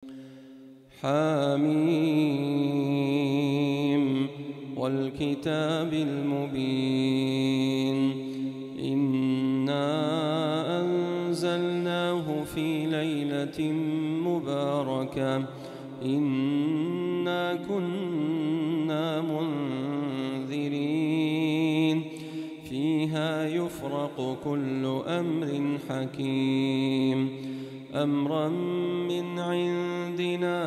حميم والكتاب المبين إنا أنزلناه في ليلة مباركة إنا كنا منذرين فيها يفرق كل أمر حكيم أمرا من عندنا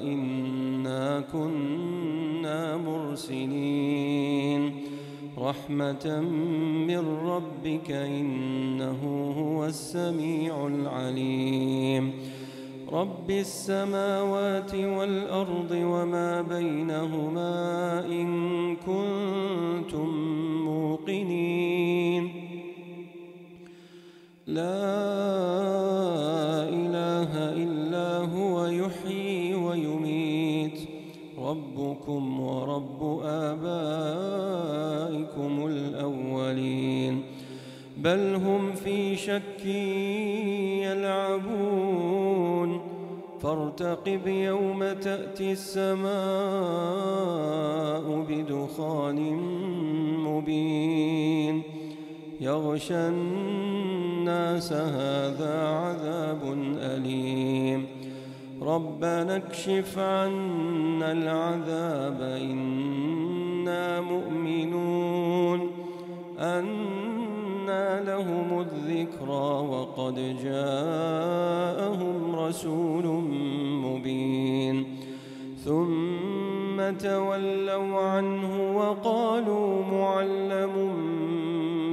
إنا كنا مرسلين رحمة من ربك إنه هو السميع العليم رب السماوات والأرض وما بينهما إن كنتم موقنين لا إله إلا هو يحيي ويميت ربكم ورب آبائكم الأولين بل هم في شك يلعبون فارتقب يوم تأتي السماء بدخان مبين يغشى الناس هذا عذاب أليم ربنا اكشف عنا العذاب إنا مؤمنون أنى لهم الذكرى وقد جاءهم رسول مبين ثم تولوا عنه وقالوا معلم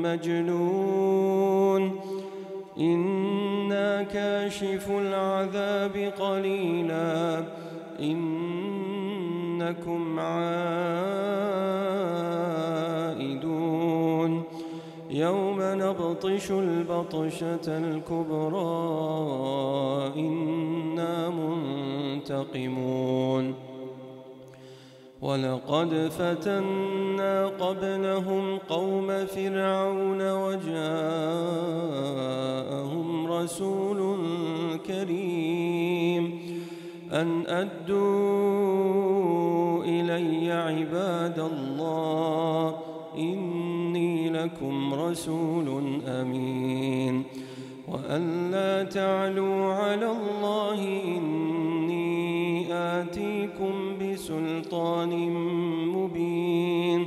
مجنون إنا كاشف العذاب قليلا إنكم عائدون يوم نبطش البطشة الكبرى إنا منتقمون ولقد فتنا قبلهم قوم فرعون وجاءهم رسول كريم أن أدوا إلي عباد الله إني لكم رسول أمين وأن لا تعلوا على الله إني آتيكم بسلطان مبين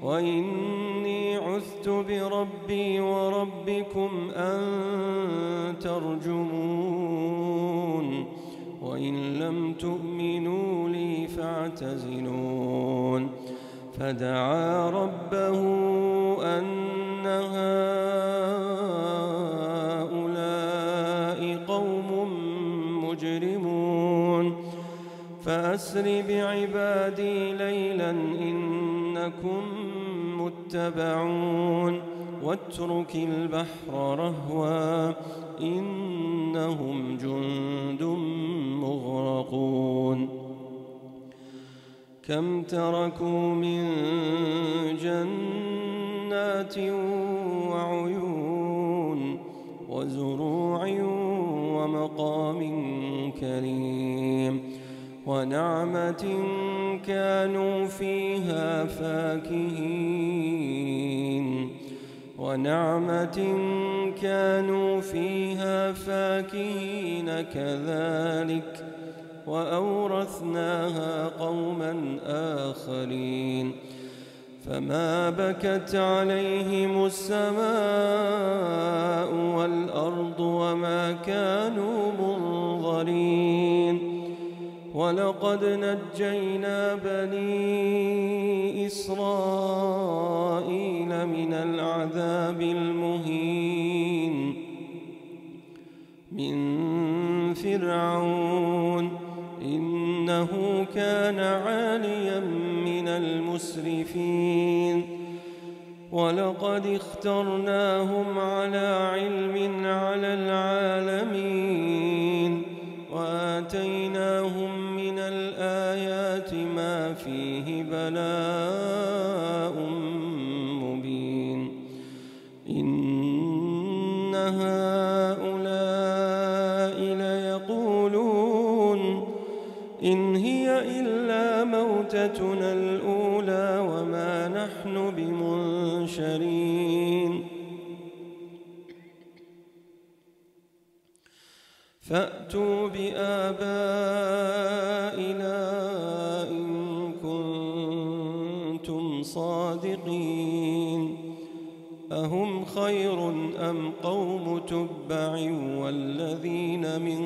وإني عذت بربي وربكم أن ترجمون وإن لم تؤمنوا لي فاعتزلون فدعا ربه أن هؤلاء قوم مجرمون فأسر بعبادي ليلا إنكم متبعون واترك البحر رهوا إنهم جند مغرقون كم تركوا من جنات وعيون وزروع ومقام كريم ونعمة كانوا فيها فاكهين كذلك وأورثناها قوما آخرين فما بكت عليهم السماء والأرض وما كانوا منظرين ولقد نجينا بني إسرائيل من العذاب المهين من فرعون إنه كان عاليا من المسرفين ولقد اخترناهم على علم على العالمين وآتيناهم من الآيات ما فيه بلاء مبين إن هؤلاء ليقولون إن هي إلا موتتنا الأولى وما نحن بمنشرين فأتوا بآبائنا إن كنتم صادقين أهم خير أم قوم تبع والذين من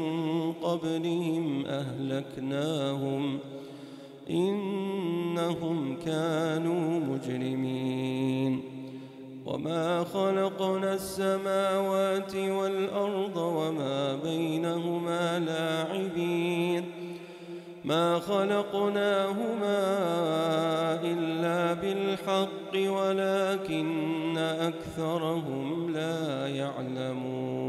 قبلهم أهلكناهم إنهم كانوا مجرمين وما خلقنا السماوات والأرض وما بينهما لاعبين ما خلقناهما إلا بالحق ولكن أكثرهم لا يعلمون